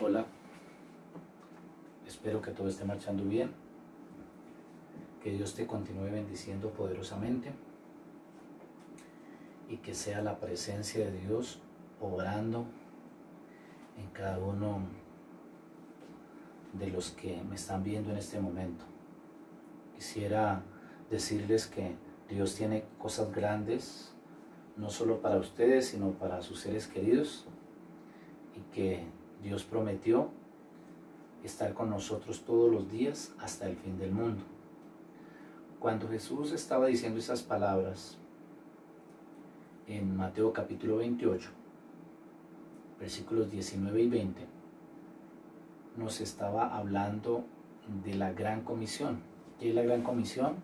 Hola, espero que todo esté marchando bien, que Dios te continúe bendiciendo poderosamente y que sea la presencia de Dios obrando en cada uno de los que me están viendo en este momento. Quisiera decirles que Dios tiene cosas grandes, no solo para ustedes, sino para sus seres queridos, y que Dios prometió estar con nosotros todos los días hasta el fin del mundo. Cuando Jesús estaba diciendo esas palabras en Mateo capítulo 28, versículos 19 y 20, nos estaba hablando de la gran comisión. ¿Qué es la gran comisión?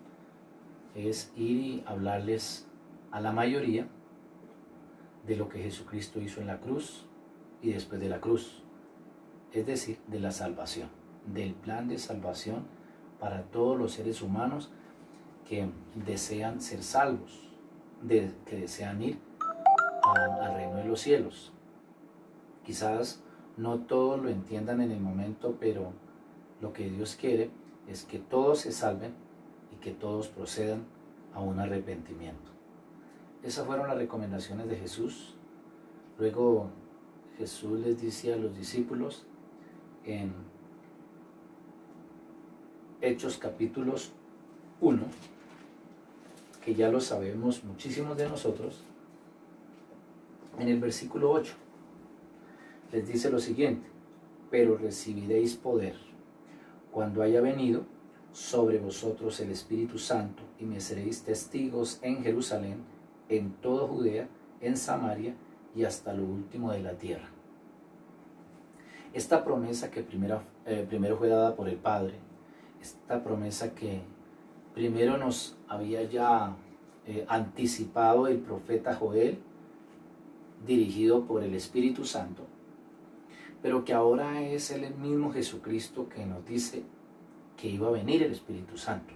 Es ir y hablarles a la mayoría de lo que Jesucristo hizo en la cruz y después de la cruz, es decir, de la salvación, del plan de salvación para todos los seres humanos que desean ser salvos, que desean ir al reino de los cielos. Quizás no todos lo entiendan en el momento, pero lo que Dios quiere es que todos se salven y que todos procedan a un arrepentimiento. Esas fueron las recomendaciones de Jesús. Luego Jesús les dice a los discípulos en Hechos capítulos 1, que ya lo sabemos muchísimos de nosotros, en el versículo 8, les dice lo siguiente: pero recibiréis poder cuando haya venido sobre vosotros el Espíritu Santo, y me seréis testigos en Jerusalén, en toda Judea, en Samaria y hasta lo último de la tierra. Esta promesa que primero fue dada por el Padre, esta promesa que primero nos había ya anticipado el profeta Joel, dirigido por el Espíritu Santo, pero que ahora es el mismo Jesucristo que nos dice que iba a venir el Espíritu Santo.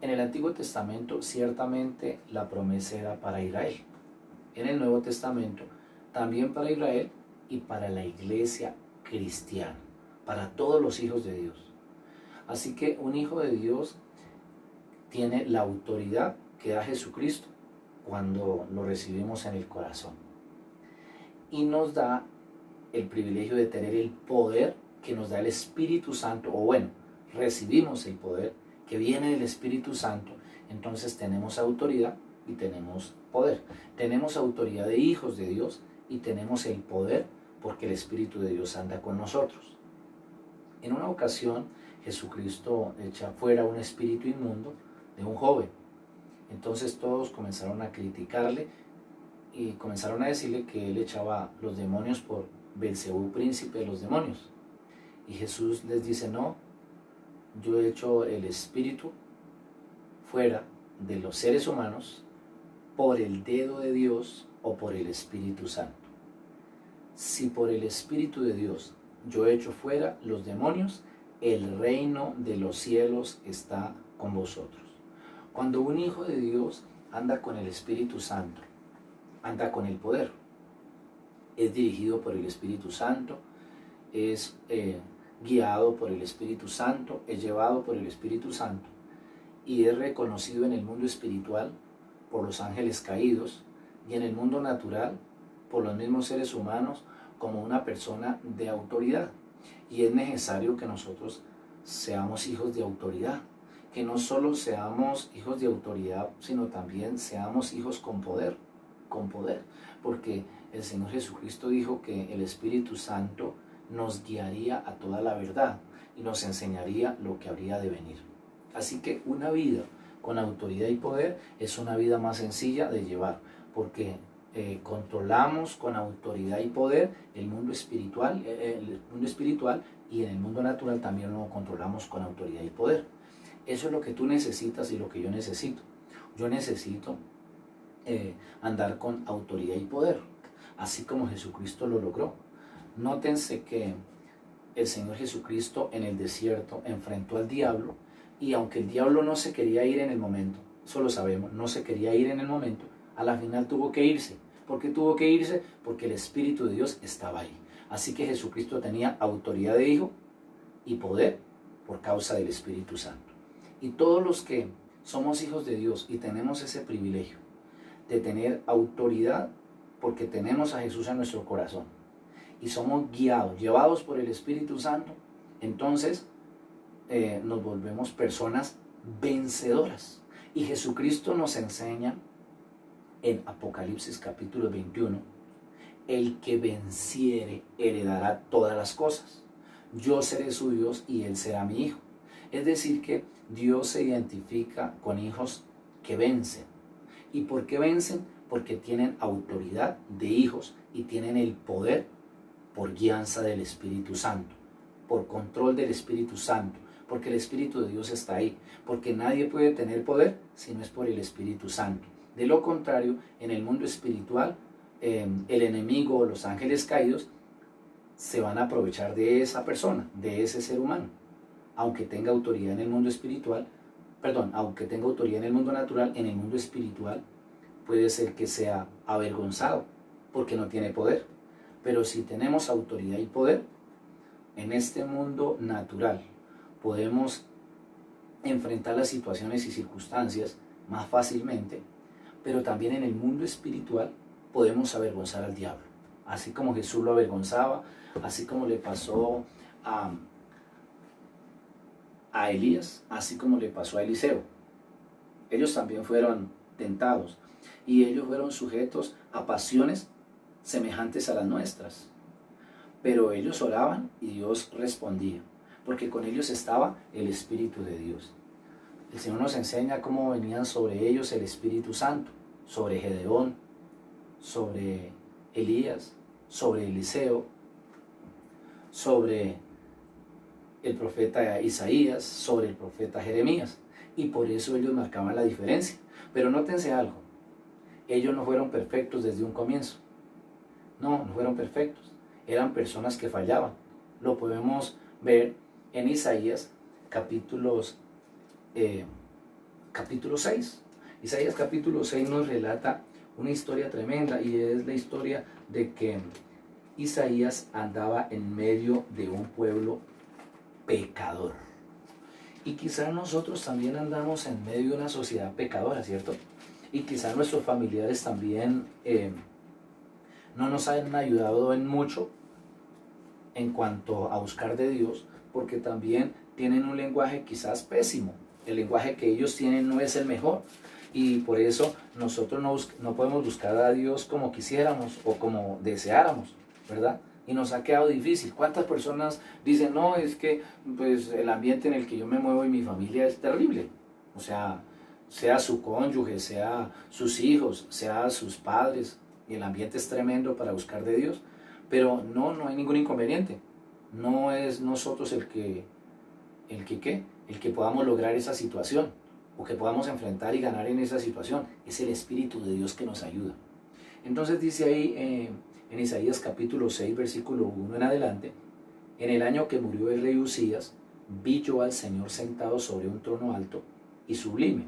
En el Antiguo Testamento ciertamente la promesa era para Israel. En el Nuevo Testamento también para Israel y para la iglesia cristiana, para todos los hijos de Dios. Así que un hijo de Dios tiene la autoridad que da Jesucristo cuando lo recibimos en el corazón, y nos da el privilegio de tener el poder que nos da el Espíritu Santo, o bueno, recibimos el poder que viene del Espíritu Santo. Entonces tenemos autoridad y tenemos poder. Tenemos autoridad de hijos de Dios y tenemos el poder porque el Espíritu de Dios anda con nosotros. En una ocasión Jesucristo echa fuera un espíritu inmundo de un joven. Entonces todos comenzaron a criticarle y comenzaron a decirle que él echaba los demonios por Belcebú, príncipe de los demonios. Y Jesús les dice: no, yo echo el espíritu fuera de los seres humanos por el dedo de Dios o por el Espíritu Santo. Si por el Espíritu de Dios yo echo fuera los demonios, el reino de los cielos está con vosotros. Cuando un hijo de Dios anda con el Espíritu Santo, anda con el poder, es dirigido por el Espíritu Santo, es guiado por el Espíritu Santo, es llevado por el Espíritu Santo, y es reconocido en el mundo espiritual por los ángeles caídos y en el mundo natural por los mismos seres humanos como una persona de autoridad. Y es necesario que nosotros seamos hijos de autoridad, que no solo seamos hijos de autoridad, sino también seamos hijos con poder, porque el Señor Jesucristo dijo que el Espíritu Santo nos guiaría a toda la verdad y nos enseñaría lo que habría de venir. Así que una vida con autoridad y poder es una vida más sencilla de llevar, porque controlamos con autoridad y poder el mundo espiritual, y en el mundo natural también lo controlamos con autoridad y poder. Eso es lo que tú necesitas y lo que yo necesito. Yo necesito andar con autoridad y poder, así como Jesucristo lo logró. Nótense que el Señor Jesucristo en el desierto enfrentó al diablo, y aunque el diablo no se quería ir en el momento, eso lo sabemos, no se quería ir en el momento, a la final tuvo que irse, ¿Por qué tuvo que irse? Porque el Espíritu de Dios estaba ahí. Así que Jesucristo tenía autoridad de hijo y poder por causa del Espíritu Santo. Y todos los que somos hijos de Dios y tenemos ese privilegio de tener autoridad porque tenemos a Jesús en nuestro corazón y somos guiados, llevados por el Espíritu Santo, entonces nos volvemos personas vencedoras. Y Jesucristo nos enseña en Apocalipsis capítulo 21, el que venciere heredará todas las cosas. Yo seré su Dios y él será mi hijo. Es decir, que Dios se identifica con hijos que vencen. ¿Y por qué vencen? Porque tienen autoridad de hijos y tienen el poder por guianza del Espíritu Santo, por control del Espíritu Santo, porque el Espíritu de Dios está ahí, porque nadie puede tener poder si no es por el Espíritu Santo. De lo contrario, en el mundo espiritual, el enemigo o los ángeles caídos se van a aprovechar de esa persona, de ese ser humano, aunque tenga autoridad en el mundo espiritual, aunque tenga autoridad en el mundo natural, en el mundo espiritual puede ser que sea avergonzado porque no tiene poder. Pero si tenemos autoridad y poder, en este mundo natural podemos enfrentar las situaciones y circunstancias más fácilmente, pero también en el mundo espiritual podemos avergonzar al diablo. Así como Jesús lo avergonzaba, así como le pasó a Elías, así como le pasó a Eliseo. Ellos también fueron tentados y ellos fueron sujetos a pasiones semejantes a las nuestras. Pero ellos oraban y Dios respondía, porque con ellos estaba el Espíritu de Dios. El Señor nos enseña cómo venían sobre ellos el Espíritu Santo, sobre Gedeón, sobre Elías, sobre Eliseo, sobre el profeta Isaías, sobre el profeta Jeremías. Y por eso ellos marcaban la diferencia. Pero nótense algo, ellos no fueron perfectos desde un comienzo. No fueron perfectos. Eran personas que fallaban. Lo podemos ver en Isaías capítulo 6. Isaías capítulo 6 nos relata una historia tremenda y es la historia de que Isaías andaba en medio de un pueblo pecador. Y quizás nosotros también andamos en medio de una sociedad pecadora, ¿cierto? Y quizás nuestros familiares también no nos han ayudado en mucho en cuanto a buscar de Dios, porque también tienen un lenguaje quizás pésimo. El lenguaje que ellos tienen no es el mejor. Y por eso nosotros no podemos buscar a Dios como quisiéramos o como deseáramos, ¿verdad? Y nos ha quedado difícil. ¿Cuántas personas dicen, no, es que pues, el ambiente en el que yo me muevo y mi familia es terrible? O sea su cónyuge, sea sus hijos, sea sus padres, y el ambiente es tremendo para buscar de Dios. Pero no hay ningún inconveniente. No es nosotros el que podamos lograr esa situación o que podamos enfrentar y ganar en esa situación. Es el Espíritu de Dios que nos ayuda. Entonces dice ahí en Isaías capítulo 6 versículo 1 en adelante: en el año que murió el rey Usías, vi yo al Señor sentado sobre un trono alto y sublime,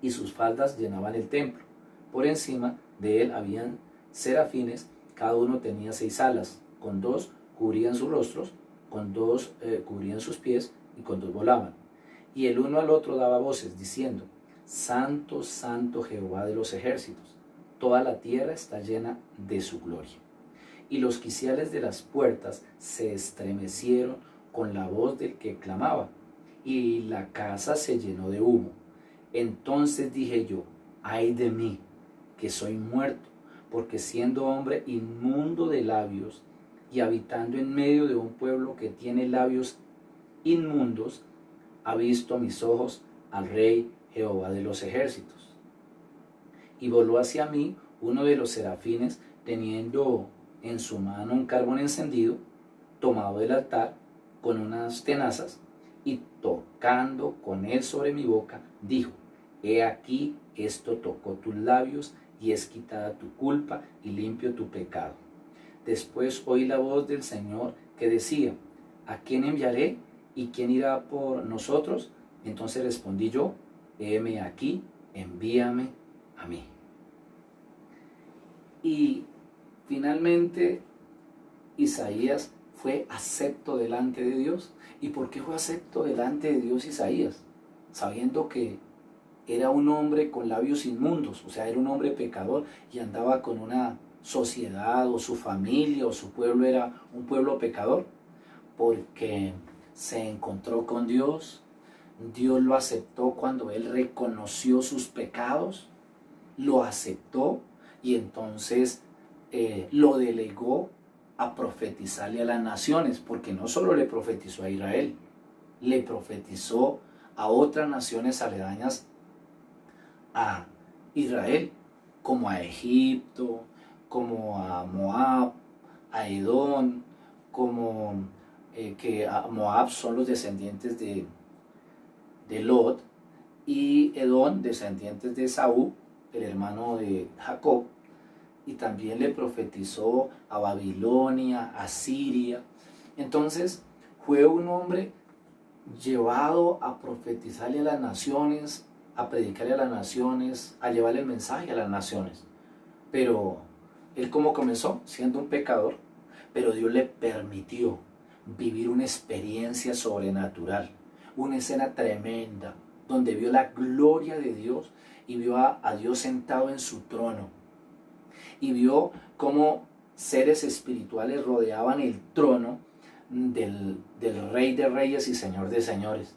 y sus faldas llenaban el templo. Por encima de él habían serafines, cada uno tenía 6 alas, con 2 cubrían sus rostros, con 2 cubrían sus pies, y con 2 volaban. Y el uno al otro daba voces, diciendo: Santo, Santo Jehová de los ejércitos, toda la tierra está llena de su gloria. Y los quiciales de las puertas se estremecieron con la voz del que clamaba, y la casa se llenó de humo. Entonces dije yo: ay de mí, que soy muerto, porque siendo hombre inmundo de labios y habitando en medio de un pueblo que tiene labios inmundos, ha visto mis ojos al Rey Jehová de los ejércitos. Y voló hacia mí uno de los serafines, teniendo en su mano un carbón encendido, tomado del altar, con unas tenazas, y tocando con él sobre mi boca, dijo: he aquí, esto tocó tus labios, y es quitada tu culpa y limpio tu pecado. Después oí la voz del Señor que decía: ¿a quién enviaré? ¿Y quién irá por nosotros? Entonces respondí yo: heme aquí, envíame a mí. Y finalmente Isaías fue acepto delante de Dios. ¿Y por qué fue acepto delante de Dios Isaías? Sabiendo que era un hombre con labios inmundos, o sea, era un hombre pecador y andaba con una sociedad o su familia o su pueblo era un pueblo pecador, porque se encontró con Dios. Dios lo aceptó cuando él reconoció sus pecados, lo aceptó y entonces lo delegó a profetizarle a las naciones, porque no solo le profetizó a Israel, le profetizó a otras naciones aledañas a Israel, como a Egipto, como a Moab, a Edom, como que a Moab son los descendientes de Lot, y Edom, descendientes de Esaú, el hermano de Jacob, y también le profetizó a Babilonia, a Siria. Entonces fue un hombre llevado a profetizarle a las naciones, a predicarle a las naciones, a llevarle el mensaje a las naciones. Pero él, ¿cómo comenzó? Siendo un pecador, pero Dios le permitió vivir una experiencia sobrenatural, una escena tremenda, donde vio la gloria de Dios y vio a Dios sentado en su trono, y vio cómo seres espirituales rodeaban el trono del Rey de Reyes y Señor de Señores.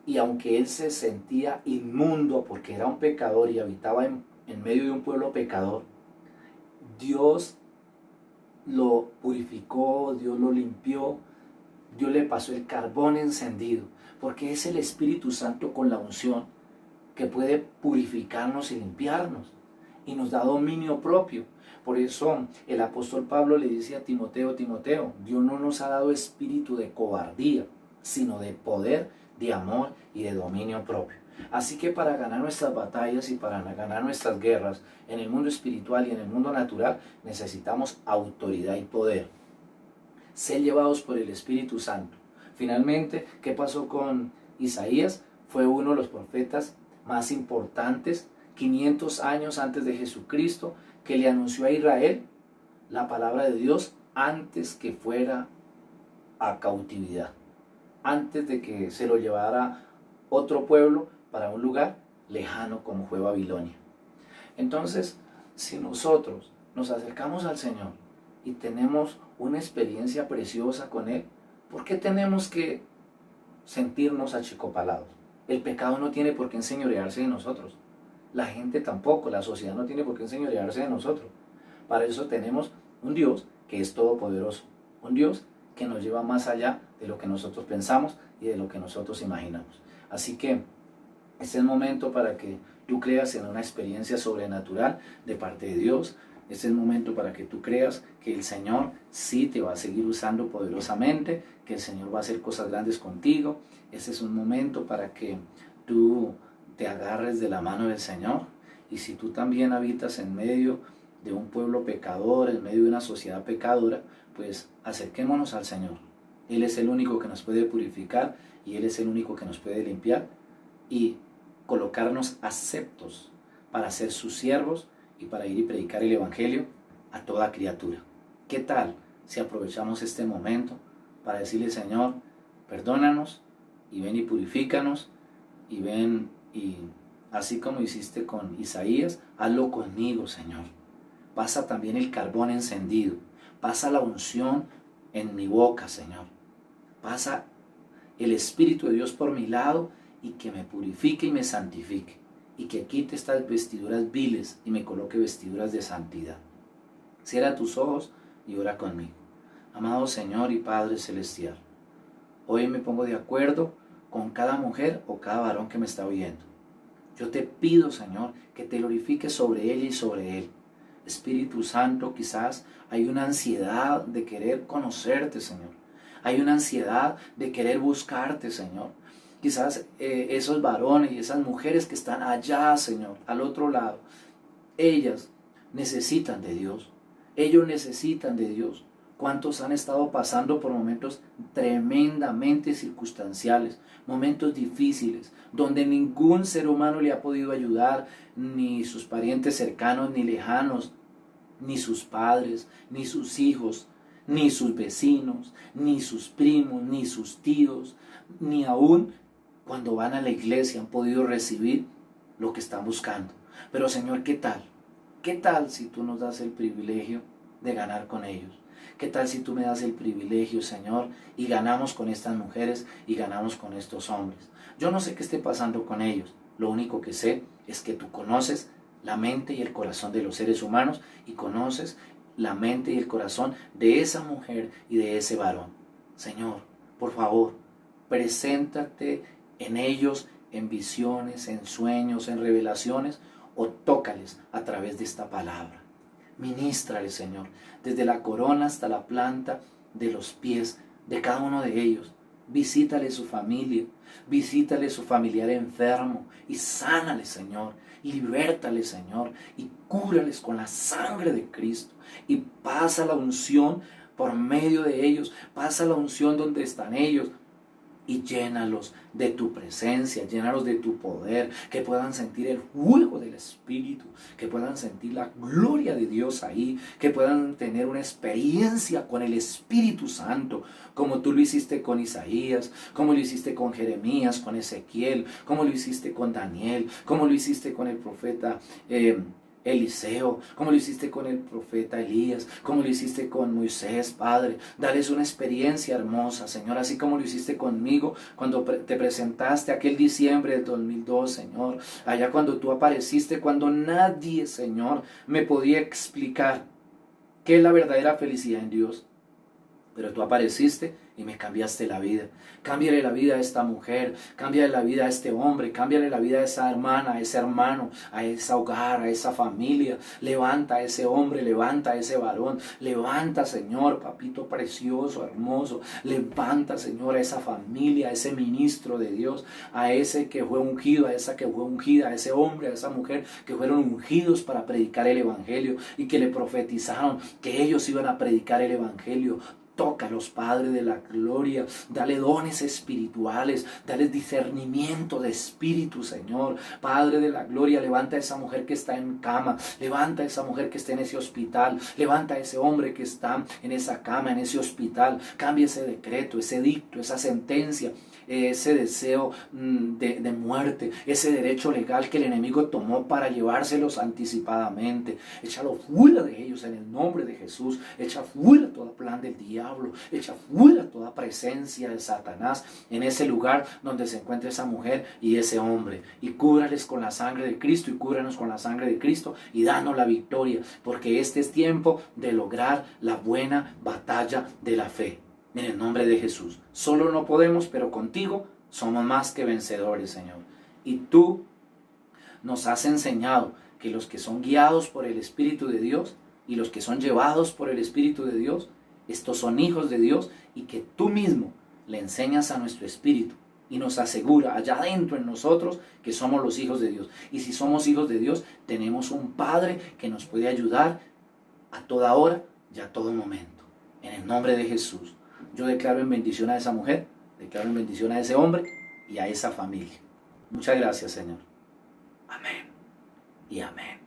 Y aunque él se sentía inmundo porque era un pecador y habitaba en medio de un pueblo pecador, Dios lo purificó, Dios lo limpió, Dios le pasó el carbón encendido, porque es el Espíritu Santo con la unción que puede purificarnos y limpiarnos y nos da dominio propio. Por eso el apóstol Pablo le dice a Timoteo: Timoteo, Dios no nos ha dado espíritu de cobardía, sino de poder, de amor y de dominio propio. Así que para ganar nuestras batallas y para ganar nuestras guerras en el mundo espiritual y en el mundo natural, necesitamos autoridad y poder. Ser llevados por el Espíritu Santo. Finalmente, ¿qué pasó con Isaías? Fue uno de los profetas más importantes, 500 años antes de Jesucristo, que le anunció a Israel la palabra de Dios antes que fuera a cautividad, antes de que se lo llevara otro pueblo para un lugar lejano como fue Babilonia. Entonces, si nosotros nos acercamos al Señor y tenemos una experiencia preciosa con Él, ¿por qué tenemos que sentirnos achicopalados? El pecado no tiene por qué enseñorearse de nosotros. La gente tampoco, la sociedad no tiene por qué enseñorearse de nosotros. Para eso tenemos un Dios que es todopoderoso, un Dios que nos lleva más allá de lo que nosotros pensamos y de lo que nosotros imaginamos. Así que este es el momento para que tú creas en una experiencia sobrenatural de parte de Dios. Este es el momento para que tú creas que el Señor sí te va a seguir usando poderosamente, que el Señor va a hacer cosas grandes contigo. Este es un momento para que tú te agarres de la mano del Señor. Y si tú también habitas en medio de un pueblo pecador, en medio de una sociedad pecadora, pues acerquémonos al Señor. Él es el único que nos puede purificar y Él es el único que nos puede limpiar y colocarnos aceptos para ser sus siervos y para ir y predicar el Evangelio a toda criatura. ¿Qué tal si aprovechamos este momento para decirle: Señor, perdónanos y ven y purifícanos, y ven y así como hiciste con Isaías, hazlo conmigo, Señor. Pasa también el carbón encendido, pasa la unción en mi boca, Señor. Pasa el Espíritu de Dios por mi lado y que me purifique y me santifique, y que quite estas vestiduras viles y me coloque vestiduras de santidad. Cierra tus ojos y ora conmigo. Amado Señor y Padre Celestial, hoy me pongo de acuerdo con cada mujer o cada varón que me está oyendo. Yo te pido, Señor, que te glorifiques sobre ella y sobre él. Espíritu Santo, quizás hay una ansiedad de querer conocerte, Señor. Hay una ansiedad de querer buscarte, Señor. Quizás esos varones y esas mujeres que están allá, Señor, al otro lado, ellas necesitan de Dios. Ellos necesitan de Dios. ¿Cuántos han estado pasando por momentos tremendamente circunstanciales, momentos difíciles, donde ningún ser humano le ha podido ayudar, ni sus parientes cercanos ni lejanos, ni sus padres, ni sus hijos, ni sus vecinos, ni sus primos, ni sus tíos, ni aún cuando van a la iglesia han podido recibir lo que están buscando. Pero Señor, ¿qué tal? ¿Qué tal si tú nos das el privilegio de ganar con ellos? ¿Qué tal si tú me das el privilegio, Señor, y ganamos con estas mujeres y ganamos con estos hombres? Yo no sé qué esté pasando con ellos. Lo único que sé es que tú conoces la mente y el corazón de los seres humanos y conoces la mente y el corazón de esa mujer y de ese varón. Señor, por favor, preséntate en ellos en visiones, en sueños, en revelaciones, o tócales a través de esta palabra. Ministrales, Señor, desde la corona hasta la planta de los pies de cada uno de ellos. Visítale su familia, visítale su familiar enfermo y sánale, Señor. Libértale, Señor, y cúrales con la sangre de Cristo. Y pasa la unción por medio de ellos, pasa la unción donde están ellos. Y llénalos de tu presencia, llénalos de tu poder, que puedan sentir el fuego del Espíritu, que puedan sentir la gloria de Dios ahí, que puedan tener una experiencia con el Espíritu Santo, como tú lo hiciste con Isaías, como lo hiciste con Jeremías, con Ezequiel, como lo hiciste con Daniel, como lo hiciste con el profeta Eliseo, como lo hiciste con el profeta Elías, como lo hiciste con Moisés, Padre. Dales una experiencia hermosa, Señor, así como lo hiciste conmigo cuando te presentaste aquel diciembre de 2002, Señor, allá cuando tú apareciste, cuando nadie, Señor, me podía explicar qué es la verdadera felicidad en Dios. Pero tú apareciste y me cambiaste la vida. Cámbiale la vida a esta mujer, cámbiale la vida a este hombre, cámbiale la vida a esa hermana, a ese hermano, a ese hogar, a esa familia. Levanta a ese hombre, levanta a ese varón, levanta, Señor, papito precioso, hermoso. Levanta, Señor, a esa familia, a ese ministro de Dios, a ese que fue ungido, a esa que fue ungida, a ese hombre, a esa mujer que fueron ungidos para predicar el evangelio y que le profetizaron que ellos iban a predicar el evangelio. Tócalos, Padre de la gloria, dale dones espirituales, dale discernimiento de espíritu, Señor. Padre de la gloria, levanta a esa mujer que está en cama, levanta a esa mujer que está en ese hospital, levanta a ese hombre que está en esa cama, en ese hospital. Cambia ese decreto, ese edicto, esa sentencia, ese deseo de muerte, ese derecho legal que el enemigo tomó para llevárselos anticipadamente. Échalo fuera de ellos en el nombre de Jesús. Echa fuera todo plan del diablo, echa fuera toda presencia de Satanás en ese lugar donde se encuentra esa mujer y ese hombre, y cúbrales con la sangre de Cristo, y cúbranos con la sangre de Cristo, y danos la victoria, porque este es tiempo de lograr la buena batalla de la fe. En el nombre de Jesús. Solo no podemos, pero contigo somos más que vencedores, Señor. Y tú nos has enseñado que los que son guiados por el Espíritu de Dios y los que son llevados por el Espíritu de Dios, estos son hijos de Dios, y que tú mismo le enseñas a nuestro espíritu y nos asegura allá adentro en nosotros que somos los hijos de Dios. Y si somos hijos de Dios, tenemos un Padre que nos puede ayudar a toda hora y a todo momento. En el nombre de Jesús. Yo declaro en bendición a esa mujer, declaro en bendición a ese hombre y a esa familia. Muchas gracias, Señor. Amén y amén.